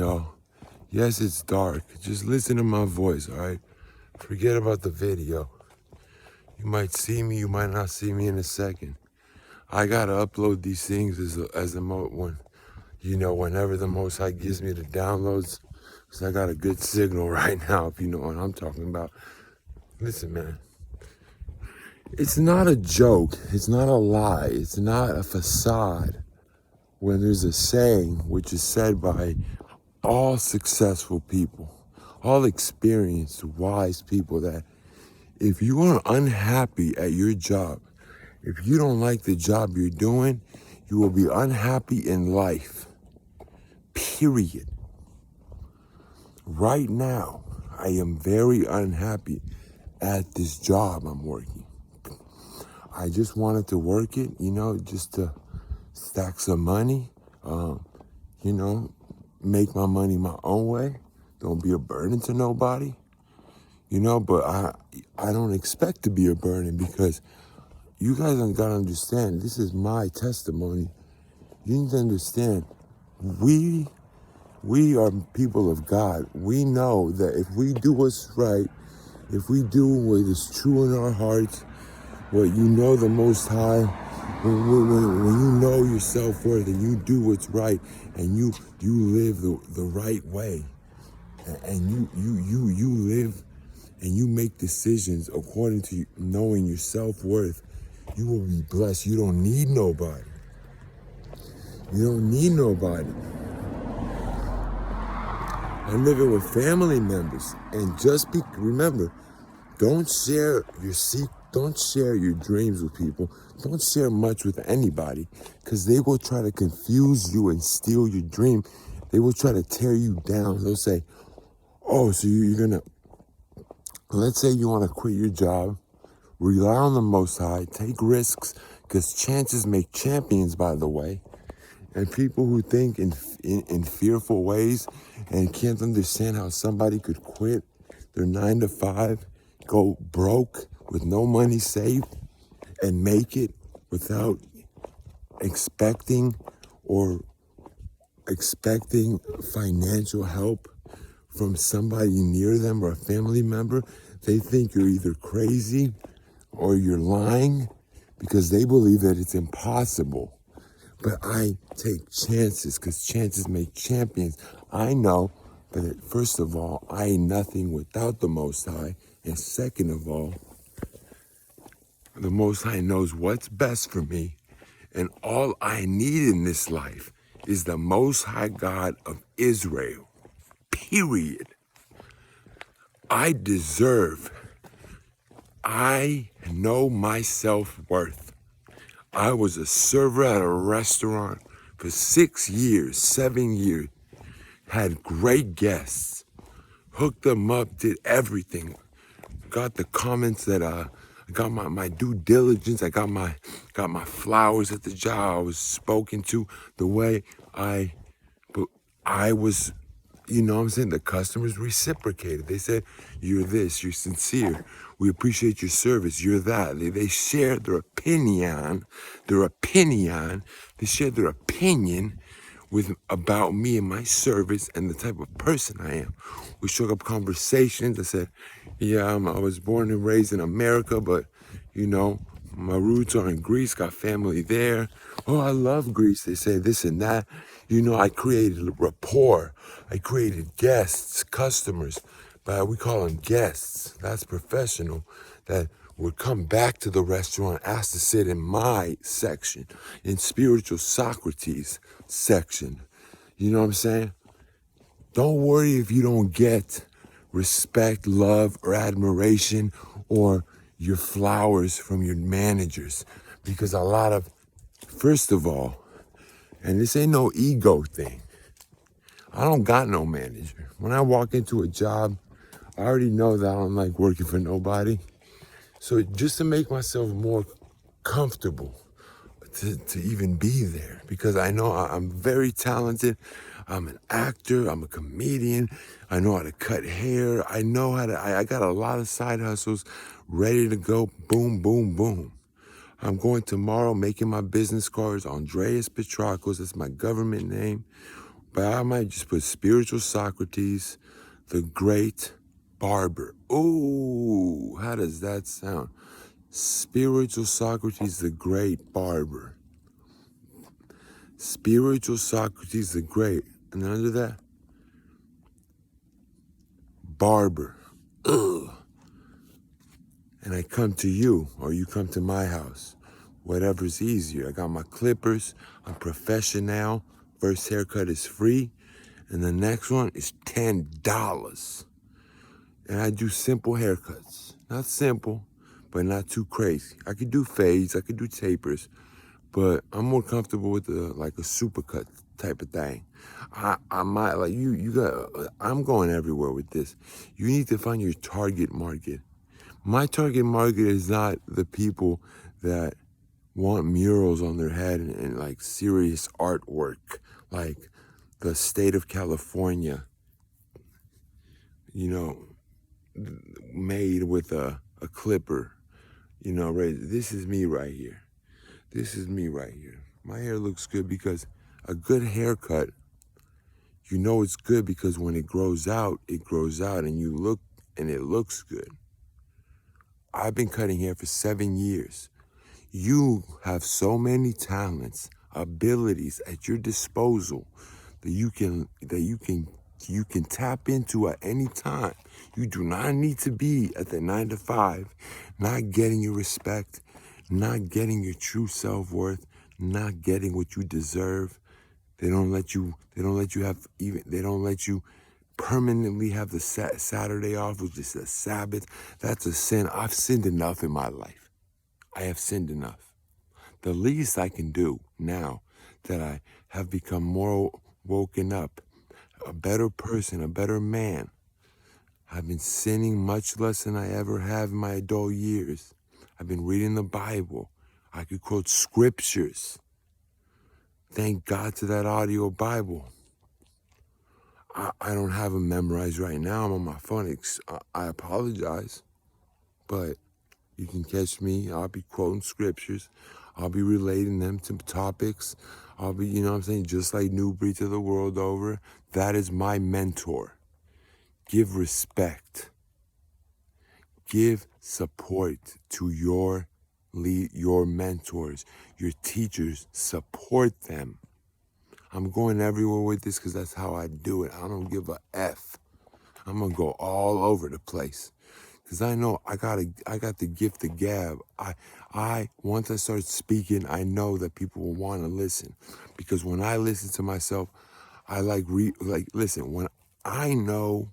know. Yes, it's dark. Just listen to my voice, all right? Forget about the video. You might see me, you might not see me in a second. I gotta upload these things whenever the Most High gives me the downloads, because I got a good signal right now, if you know what I'm talking about. Listen, man. It's not a joke. It's not a lie. It's not a facade. When there's a saying which is said by all successful people, all experienced, wise people, that if you are unhappy at your job, if you don't like the job you're doing, you will be unhappy in life. Period. Right now, I am very unhappy at this job I'm working. I just wanted to work it, just to stack some money, make my money my own way. Don't be a burden to nobody, but I don't expect to be a burden, because you guys gotta understand, this is my testimony. You need to understand, we are people of God. We know that if we do what's right, if we do what is true in our hearts, what the Most High, when you know your self-worth and you do what's right and you live the right way, and you live and you make decisions according to knowing your self-worth, you will be blessed. You don't need nobody. You don't need nobody. I'm living with family members, and remember, don't share your dreams with people. Don't share much with anybody, because they will try to confuse you and steal your dream. They will try to tear you down. They'll say, oh, so let's say you want to quit your job, rely on the Most High, take risks, because chances make champions, by the way. And people who think in fearful ways and can't understand how somebody could quit their 9 to 5, go broke with no money saved, and make it without expecting financial help from somebody near them or a family member. They think you're either crazy or you're lying, because they believe that it's impossible. But I take chances, because chances make champions. I know that, first of all, I ain't nothing without the Most High. And second of all, the Most High knows what's best for me. And all I need in this life is the Most High God of Israel. Period. I know my self-worth. I was a server at a restaurant for 6 years, 7 years, had great guests, hooked them up, did everything, got the comments that I got my due diligence, I got my flowers at the job, I was spoken to the way I was. The customers reciprocated. They said, you're this, you're sincere. We appreciate your service. You're that. They shared their opinion. They shared their opinion about me and my service and the type of person I am. We struck up conversations. I said, yeah, I was born and raised in America, but, my roots are in Greece, got family there. Oh, I love Greece. They say this and that. I created rapport. I created guests, customers, but we call them guests. That's professional. That would come back to the restaurant, ask to sit in my section, in spiritual Socrates section. You know what I'm saying? Don't worry if you don't get respect, love, or admiration, or your flowers from your managers, because first of all, and this ain't no ego thing, I don't got no manager. When I walk into a job, I already know that I don't like working for nobody. So just to make myself more comfortable to even be there, because I know I'm very talented. I'm an actor, I'm a comedian, I know how to cut hair, I got a lot of side hustles ready to go, boom, boom, boom. I'm going tomorrow making my business cards, Andreas Petrakos, that's my government name. But I might just put spiritual Socrates, the great barber. Ooh, how does that sound? Spiritual Socrates, the great barber. Spiritual Socrates, the great. And under that, barber. Ugh. And I come to you, or you come to my house. Whatever's easier. I got my clippers. I'm professional. First haircut is free. And the next one is $10. And I do simple haircuts. Not simple, but not too crazy. I could do fades, I could do tapers, but I'm more comfortable with like a supercut type of thing. I might like I'm going everywhere with this. You need to find your target market. My target market is not the people that want murals on their head and like serious artwork, like the state of California, made with a clipper, right? This is me right here. This is me right here. My hair looks good because a good haircut, it's good because when it grows out and you look and it looks good. I've been cutting hair for 7 years. You have so many talents, abilities at your disposal that you can tap into at any time. You do not need to be at the 9 to 5, not getting your respect, not getting your true self-worth, not getting what you deserve. They don't let you permanently have the Saturday off, which is a Sabbath. That's a sin. I've sinned enough in my life. I have sinned enough. The least I can do now that I have become more woken up, a better person, a better man. I've been sinning much less than I ever have in my adult years. I've been reading the Bible. I could quote scriptures. Thank God to that audio Bible. I don't have them memorized right now. I'm on my phone. I apologize. But you can catch me. I'll be quoting scriptures. I'll be relating them to topics. I'll be, just like Newbury to the world over. That is my mentor. Give respect. Give support to your mentors, your teachers. Support them. I'm going everywhere with this because that's how I do it. I don't give a F. I'm gonna go all over the place because I know I got the gift of gab. Once I start speaking, I know that people will want to listen because when I listen to myself, I listen. When I know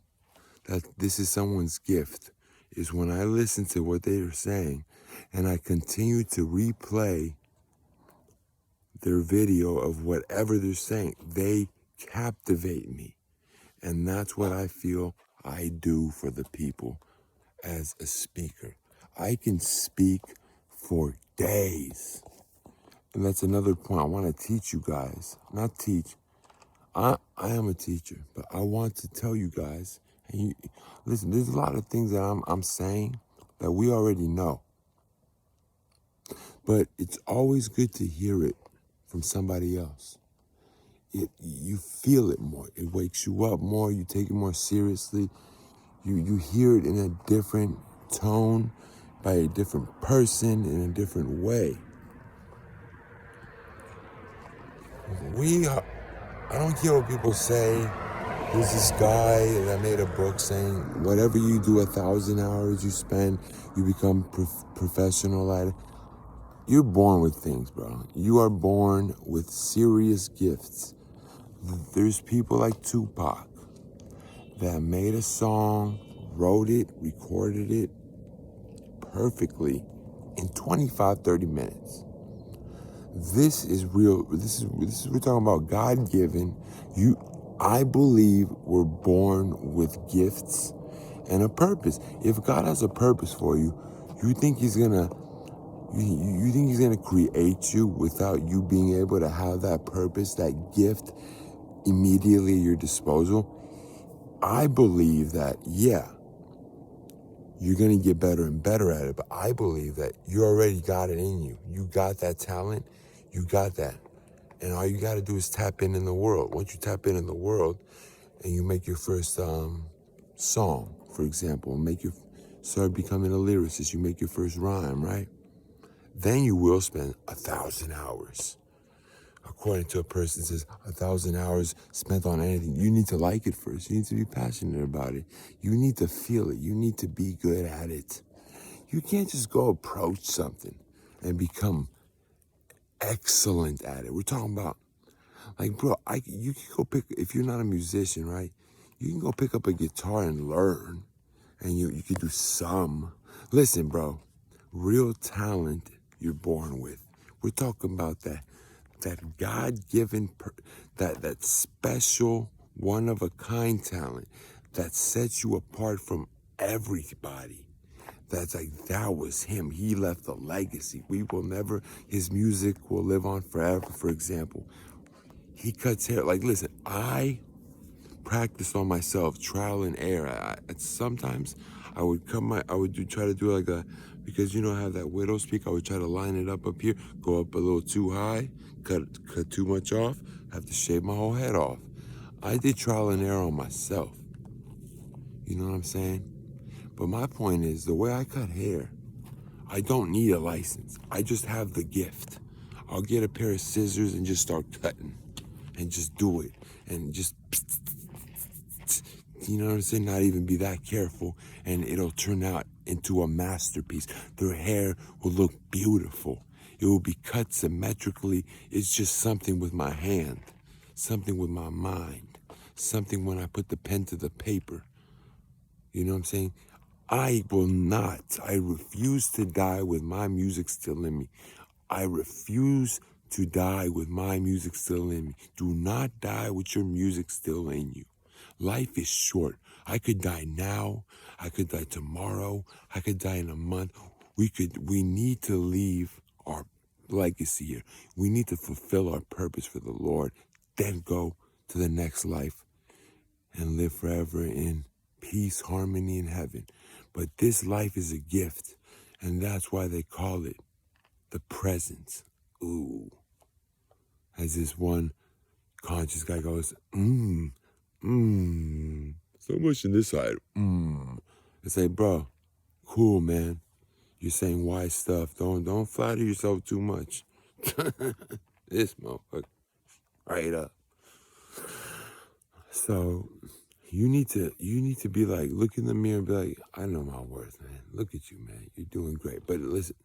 that this is someone's gift, is when I listen to what they are saying, and I continue to replay their video of whatever they're saying. They captivate me. And that's what I feel I do for the people as a speaker. I can speak for days. And that's another point I want to teach you guys. Not teach. I am a teacher, but I want to tell you guys, and listen, there's a lot of things that I'm saying that we already know. But it's always good to hear it from somebody else. You feel it more. It wakes you up more. You take it more seriously. You hear it in a different tone, by a different person, in a different way. I don't care what people say. There's this guy that made a book saying, whatever you do, 1,000 hours you spend, you become professional at it. You're born with things, bro. You are born with serious gifts. There's people like Tupac that made a song, wrote it, recorded it perfectly in 25, 30 minutes. This is real. We're talking about God-given. I believe we're born with gifts and a purpose. If God has a purpose for you, you think he's gonna create you without you being able to have that purpose, that gift immediately at your disposal? I believe that, yeah, you're going to get better and better at it, but I believe that you already got it in you. You got that talent. You got that. And all you got to do is tap in the world. Once you tap in the world and you make your first song, for example, start becoming a lyricist, you make your first rhyme, right? Then you will spend 1,000 hours. According to a person says 1,000 hours spent on anything. You need to like it first. You need to be passionate about it. You need to feel it. You need to be good at it. You can't just go approach something and become excellent at it. We're talking about, like, bro, you can go pick, if you're not a musician, right? You can go pick up a guitar and learn, and you can do some. Listen, bro, real talent you're born with. We're talking about that God-given, that special, one-of-a-kind talent that sets you apart from everybody. That's like, that was him. He left a legacy. His music will live on forever, for example. He cuts hair. Like, listen, I practice on myself, trial and error. Sometimes I would try to do like because I have that widow's peak. I would try to line it up here, go up a little too high, cut too much off, have to shave my whole head off. I did trial and error on myself. You know what I'm saying? But my point is, the way I cut hair, I don't need a license. I just have the gift. I'll get a pair of scissors and just start cutting and just do it and just, you know what I'm saying? Not even be that careful, and it'll turn out into a masterpiece. Their hair will look beautiful. It will be cut symmetrically. It's just something with my hand, something with my mind, something when I put the pen to the paper. You know what I'm saying? I refuse to die with my music still in me. I refuse to die with my music still in me. Do not die with your music still in you. Life is short. I could die now. I could die tomorrow. I could die in a month. We need to leave our legacy here. We need to fulfill our purpose for the Lord, then go to the next life and live forever in peace, harmony, in heaven. But this life is a gift, and that's why they call it the present. Ooh. As this one conscious guy goes, so much in this side, It's like, bro, cool, man. You're saying wise stuff. Don't flatter yourself too much. This motherfucker, right up. So you need to be like, look in the mirror and be like, I know my worth, man. Look at you, man. You're doing great. But listen,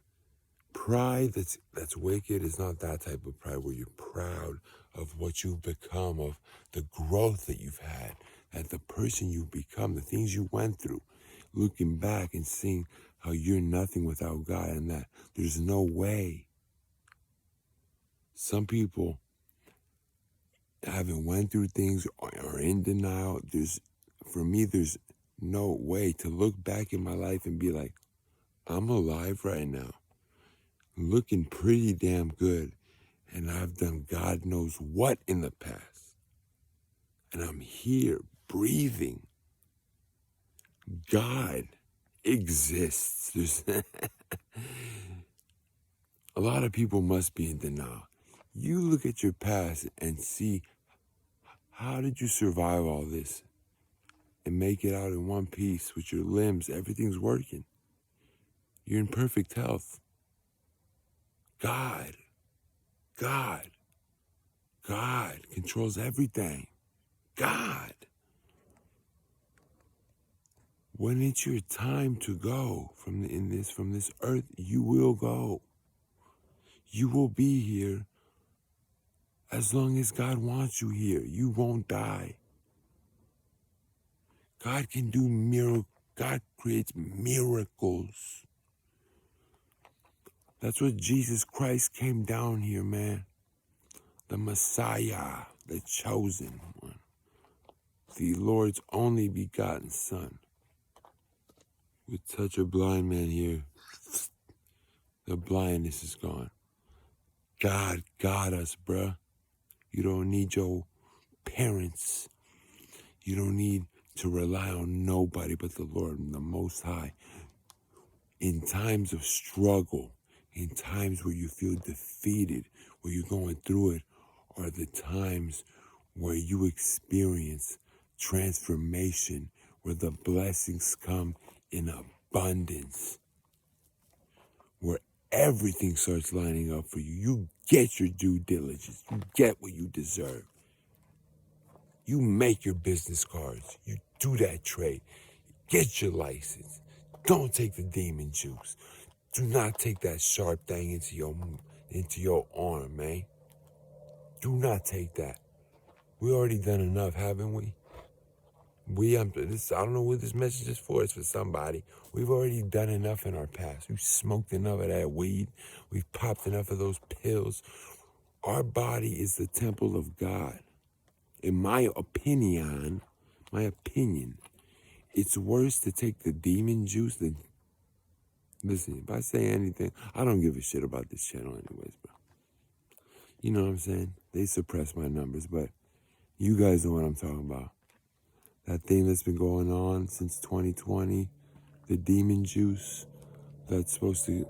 pride that's wicked is not that type of pride where you're proud of what you've become, of the growth that you've had, that the person you've become, the things you went through, looking back and seeing how you're nothing without God and that there's no way. Some people haven't went through things or are in denial. For me, there's no way to look back in my life and be like, I'm alive right now, looking pretty damn good, and I've done God knows what in the past, and I'm here breathing. God exists. A lot of people must be in denial. You look at your past and see, how did you survive all this and make it out in one piece with your limbs? Everything's working. You're in perfect health. God controls everything. God. When it's your time to go from this earth, you will go. You will be here as long as God wants you here. You won't die. God can do miracles. God creates miracles. That's what Jesus Christ came down here, man. The Messiah, the chosen one. The Lord's only begotten Son. We touch a blind man here. The blindness is gone. God got us, bruh. You don't need your parents. You don't need to rely on nobody but the Lord and the Most High. In times of struggle, in times where you feel defeated, where you're going through it, are the times where you experience transformation, where the blessings come in abundance, where everything starts lining up for you. You get your due diligence. You get what you deserve. You make your business cards. You do that trade. Get your license. Don't take the demon juice. Do not take that sharp thing into your arm, man. Do not take that. We already done enough, haven't we? I don't know what this message is for. It's for somebody. We've already done enough in our past. We've smoked enough of that weed. We've popped enough of those pills. Our body is the temple of God. In my opinion, it's worse to take the demon juice than... Listen, if I say anything, I don't give a shit about this channel anyways, bro. You know what I'm saying? They suppress my numbers, but you guys know what I'm talking about. That thing that's been going on since 2020, the demon juice, that's supposed to,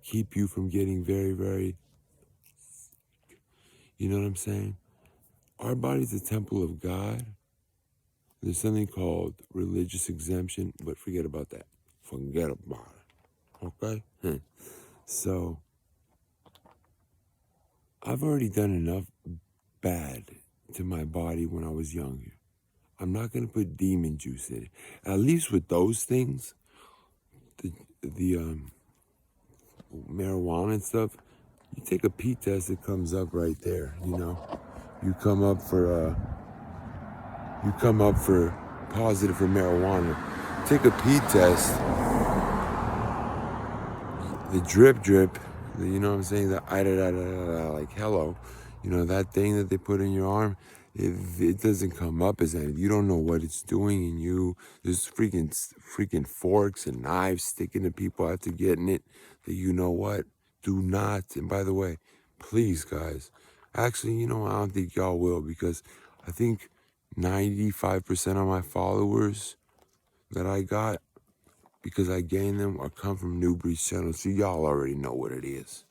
keep you from getting very, very... You know what I'm saying? Our body's a temple of God. There's something called religious exemption, but forget about that. Forget about it. Okay? So, I've already done enough bad to my body when I was younger. I'm not going to put demon juice in it. At least with those things, the marijuana and stuff, you take a pee test, it comes up right there, you know. You come up for positive for marijuana. Take a pee test, the drip, you know what I'm saying, the like hello, you know, that thing that they put in your arm, it doesn't come up as anything. You don't know what it's doing in you. There's freaking forks and knives sticking to people after getting it. That, you know what? Do not. And by the way, please, guys. Actually, you know, I don't think y'all will, because I think 95% of my followers that I got, because I gained them, or come from New Breed's channel. So y'all already know what it is.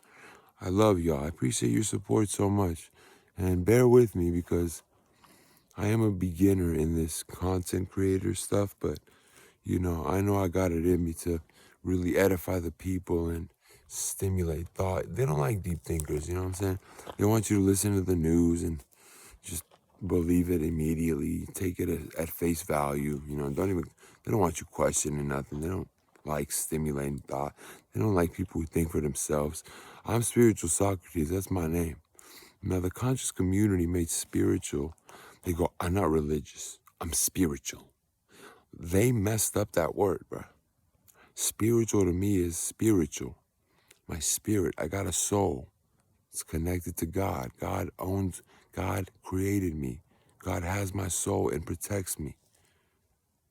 I love y'all. I appreciate your support so much. And bear with me, because I am a beginner in this content creator stuff, but, you know I got it in me to really edify the people and stimulate thought. They don't like deep thinkers, you know what I'm saying? They want you to listen to the news and just believe it immediately, take it at face value, you know, they don't want you questioning nothing. They don't like stimulating thought. They don't like people who think for themselves. I'm Spiritual Socrates, that's my name. Now, the conscious community made spiritual. They go, I'm not religious, I'm spiritual. They messed up that word, bro. Spiritual to me is spiritual. My spirit, I got a soul. It's connected to God. God created me. God has my soul and protects me.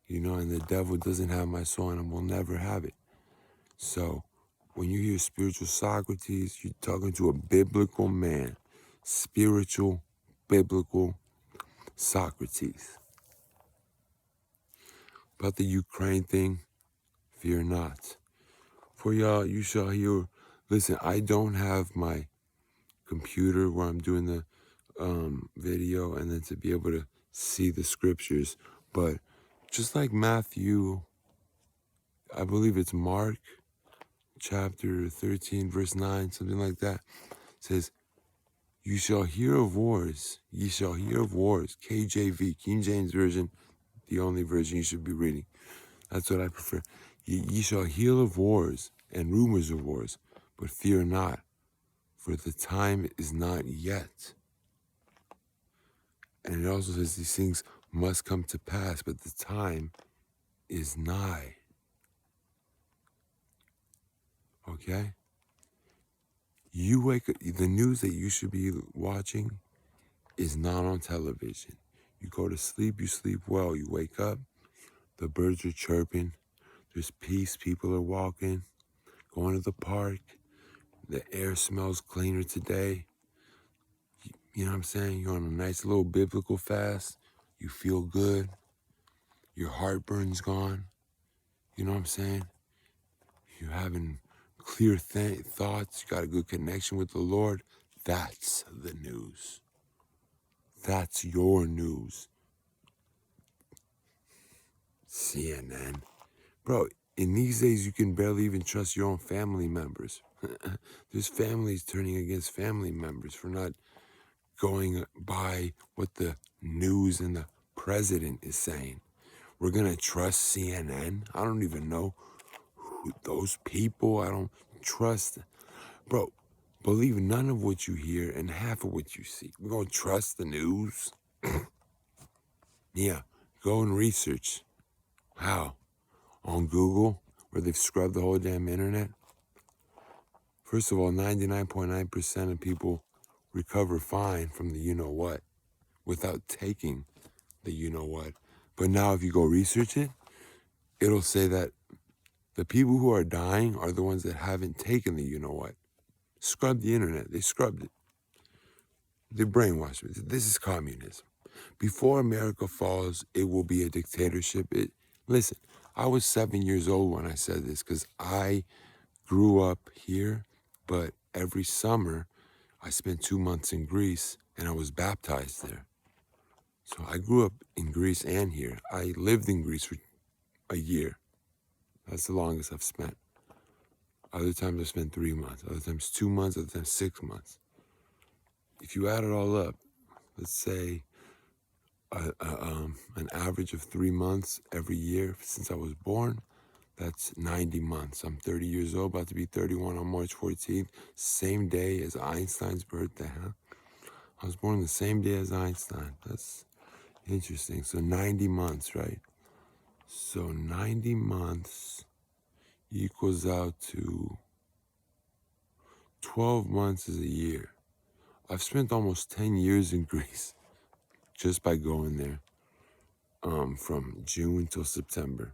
You know, and the devil doesn't have my soul and will never have it. So, when you hear Spiritual Socrates, you're talking to a biblical man. Spiritual, biblical Socrates. About the Ukraine thing, fear not. For y'all, you shall hear. Listen, I don't have my computer where I'm doing the video, and then to be able to see the scriptures. But just like Matthew, I believe it's Mark, chapter 13, verse 9, something like that, says, you shall hear of wars. Ye shall hear of wars. KJV, King James Version, the only version you should be reading. That's what I prefer. Ye shall hear of wars and rumors of wars, but fear not, for the time is not yet. And it also says these things must come to pass, but the time is nigh. Okay? You wake up, the news that you should be watching is not on television. You go to sleep, you sleep well. You wake up, the birds are chirping, there's peace, people are walking, going to the park, the air smells cleaner today. You know what I'm saying? You're on a nice little biblical fast. You feel good. Your heartburn's gone. You know what I'm saying? You're having clear thoughts. You got a good connection with the Lord. That's the news. That's your news. CNN. Bro, in these days, you can barely even trust your own family members. There's families turning against family members for not going by what the news and the president is saying. We're going to trust CNN? I don't even know who those people. I don't trust. Bro, believe none of what you hear and half of what you see. We're going to trust the news? Yeah, go and research. How? On Google, where they've scrubbed the whole damn internet? First of all, 99.9% of people recover fine from the you-know-what without taking the you-know-what. But now if you go research it, it'll say that the people who are dying are the ones that haven't taken the you-know-what. Scrubbed the internet. They scrubbed it. They brainwashed it. This is communism. Before America falls, it will be a dictatorship. Listen, I was 7 years old when I said this because I grew up here, but every summer I spent 2 months in Greece and I was baptized there. So I grew up in Greece and here. I lived in Greece for a year. That's the longest I've spent. Other times I spent 3 months, other times 2 months, other times 6 months. If you add it all up, let's say an average of 3 months every year since I was born, that's 90 months. I'm 30 years old, about to be 31 on March 14th, same day as Einstein's birthday, huh? I was born the same day as Einstein. That's interesting. So 90 months, right? So 90 months equals out to 12 months is a year. I've spent almost 10 years in Greece just by going there from June till September.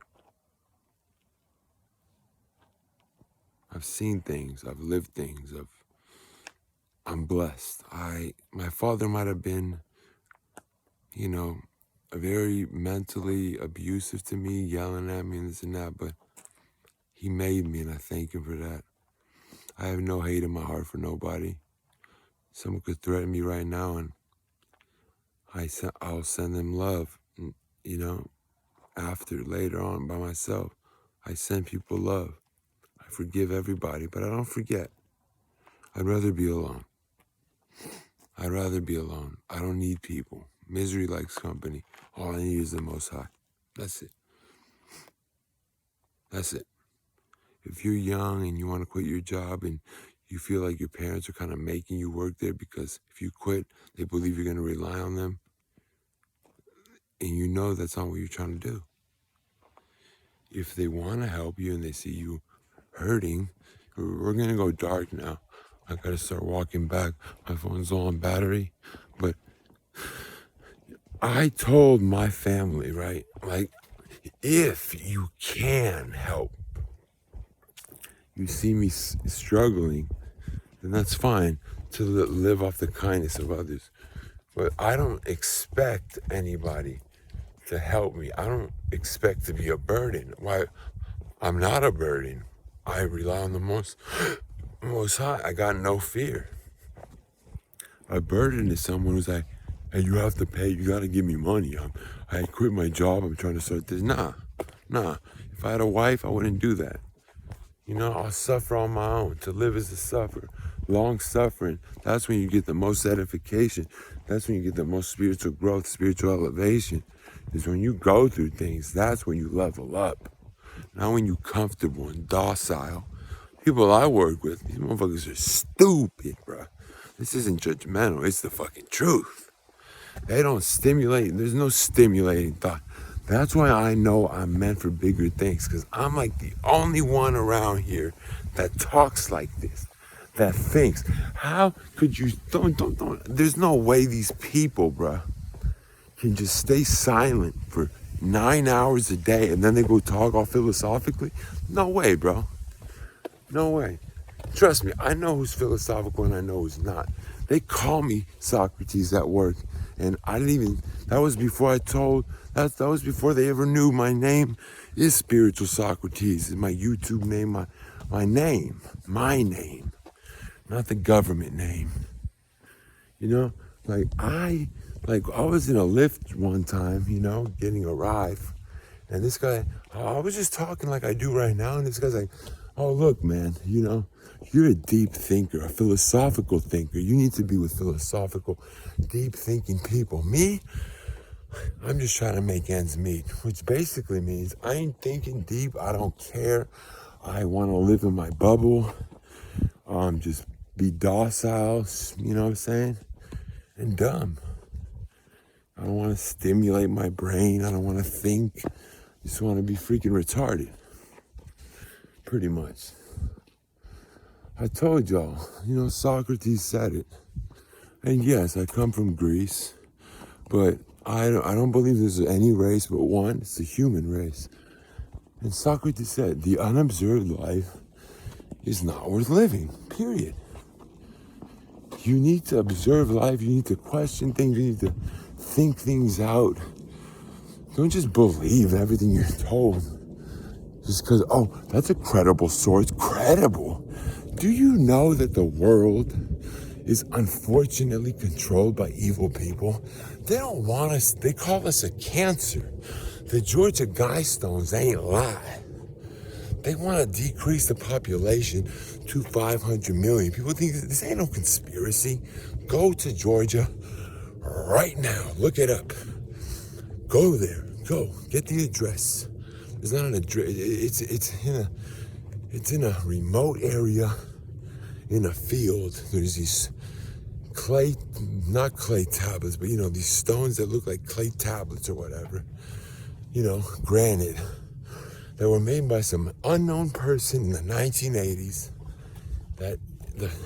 I've seen things. I've lived things. I'm blessed. My father might have been, very mentally abusive to me, yelling at me and this and that, but he made me and I thank him for that. I have no hate in my heart for nobody. Someone could threaten me right now and I'll send them love, after, later on by myself. I send people love. I forgive everybody, but I don't forget. I'd rather be alone. I don't need people. Misery likes company. All I need is the Most High. That's it. If you're young and you want to quit your job and you feel like your parents are kind of making you work there because if you quit, they believe you're going to rely on them, and you know that's not what you're trying to do. If they want to help you and they see you hurting, we're going to go dark now. I got to start walking back. My phone's low on battery. But I told my family, right? Like, if you can help, you see me struggling, then that's fine to live off the kindness of others. But I don't expect anybody to help me. I don't expect to be a burden. Why? I'm not a burden. I rely on the Most High. I got no fear. A burden is someone who's like, hey, you have to pay. You got to give me money. I quit my job. I'm trying to start this. Nah. If I had a wife, I wouldn't do that. I'll suffer on my own. To live is to suffer. Long suffering, that's when you get the most edification. That's when you get the most spiritual growth, spiritual elevation. Is when you go through things, that's when you level up. Not when you're comfortable and docile. People I work with, these motherfuckers are stupid, bro. This isn't judgmental, it's the fucking truth. They don't stimulate, there's no stimulating thought. That's why I know I'm meant for bigger things, because I'm like the only one around here that talks like this, that thinks. How could you, don't, there's no way these people, bro, can just stay silent for 9 hours a day and then they go talk all philosophically? No way, bro. No way. Trust me, I know who's philosophical and I know who's not. They call me Socrates at work, and I didn't even, that was before that was before they ever knew my name is Spiritual Socrates. It's my YouTube name, my name, not the government name. You know, like I was in a lift one time, getting a ride. And this guy, I was just talking like I do right now. And this guy's like, oh, look, man, you're a deep thinker, a philosophical thinker. You need to be with philosophical, deep thinking people. Me, I'm just trying to make ends meet, which basically means I ain't thinking deep. I don't care. I want to live in my bubble. Just be docile, you know what I'm saying? And dumb. I don't want to stimulate my brain. I don't want to think. I just want to be freaking retarded. Pretty much. I told y'all, Socrates said it. And yes, I come from Greece, but I don't believe there's any race but one. It's the human race. And Socrates said, the unobserved life is not worth living, period. You need to observe life. You need to question things. You need to think things out. Don't just believe everything you're told. Just because, that's a credible source. Credible? Do you know that the world is unfortunately controlled by evil people? They don't want us. They call us a cancer. The Georgia Guidestones ain't lie. They want to decrease the population to 500 million. People think this ain't no conspiracy. Go to Georgia right now. Look it up. Go there. Go. Get the address. It's not an address. It's in a remote area in a field. There's these not clay tablets, but these stones that look like clay tablets or whatever. Granite. That were made by some unknown person in the 1980s that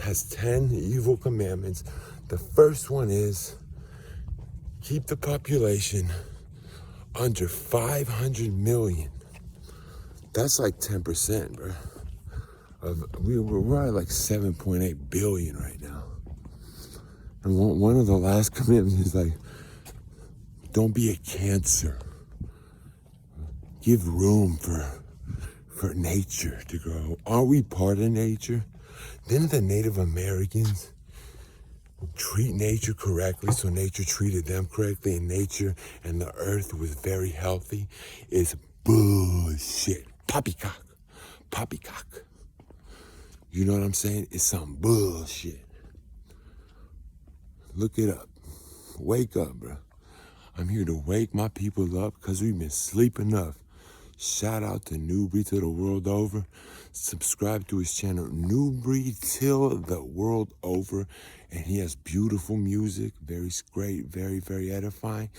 has 10 evil commandments. The first one is keep the population under 500 million. That's like 10%, bro. We're at like 7.8 billion right now. And one of the last commitments is like, don't be a cancer. Give room for nature to grow. Are we part of nature? Didn't the Native Americans treat nature correctly so nature treated them correctly, and nature and the earth was very healthy? It's bullshit. Poppycock. Poppycock. You know what I'm saying? It's some bullshit. Look it up. Wake up, bro. I'm here to wake my people up because we've been sleeping enough. Shout out to New Breed to the world over. Subscribe to his channel, New Breed till the world over. And he has beautiful music, very great, very, very edifying.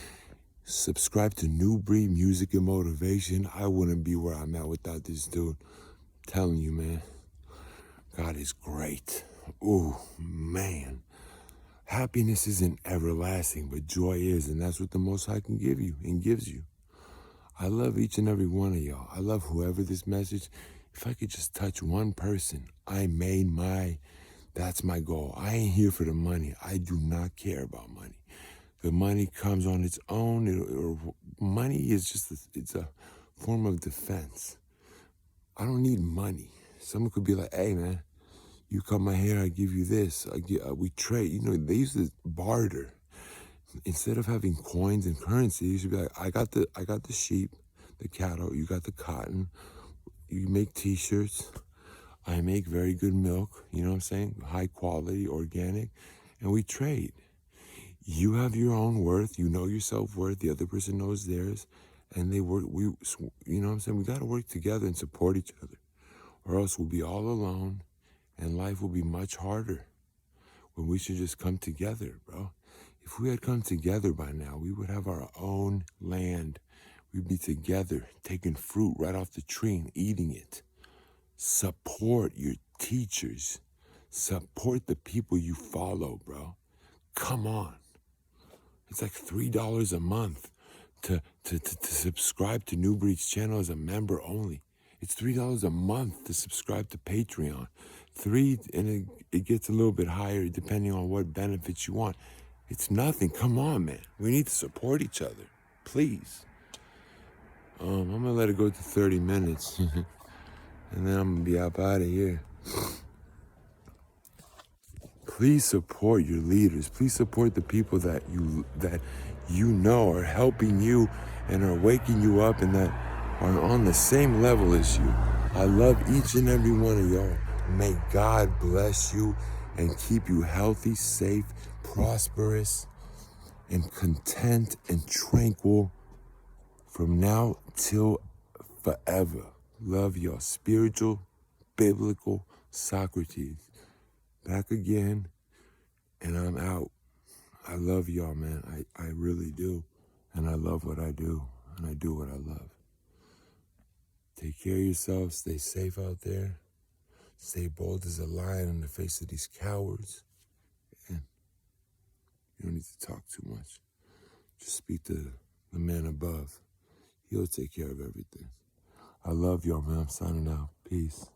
Subscribe to New Breed Music and Motivation. I wouldn't be where I'm at without this dude. I'm telling you, man, God is great. Ooh, man. Happiness isn't everlasting, but joy is, and that's what the Most High can give you and gives you. I love each and every one of y'all. I love whoever this message. If I could just touch one person, that's my goal. I ain't here for the money. I do not care about money. The money comes on its own. Money is it's a form of defense. I don't need money. Someone could be like, hey, man, you cut my hair, I give you this. We trade. They used to barter. Instead of having coins and currency, you should be like, I got the sheep, the cattle, you got the cotton, you make t-shirts, I make very good milk, you know what I'm saying? High quality, organic, and we trade. You have your own worth, you know your self-worth, the other person knows theirs, and they work, you know what I'm saying? We gotta work together and support each other, or else we'll be all alone, and life will be much harder, when we should just come together, bro. If we had come together by now, we would have our own land. We'd be together, taking fruit right off the tree and eating it. Support your teachers. Support the people you follow, bro. Come on. It's like $3 a month to subscribe to New Breed's channel as a member only. It's $3 a month to subscribe to Patreon. And it gets a little bit higher depending on what benefits you want. It's nothing. Come on, man. We need to support each other. Please. I'm going to let it go to 30 minutes. And then I'm going to be up out of here. Please support your leaders. Please support the people that you know are helping you and are waking you up and that are on the same level as you. I love each and every one of y'all. May God bless you and keep you healthy, safe, prosperous, and content and tranquil from now till forever. Love y'all. Spiritual, biblical Socrates. Back again, and I'm out. I love y'all, man. I really do. And I love what I do. And I do what I love. Take care of yourselves. Stay safe out there. Stay bold as a lion in the face of these cowards. And you don't need to talk too much. Just speak to the man above. He'll take care of everything. I love y'all, man. I'm signing out. Peace.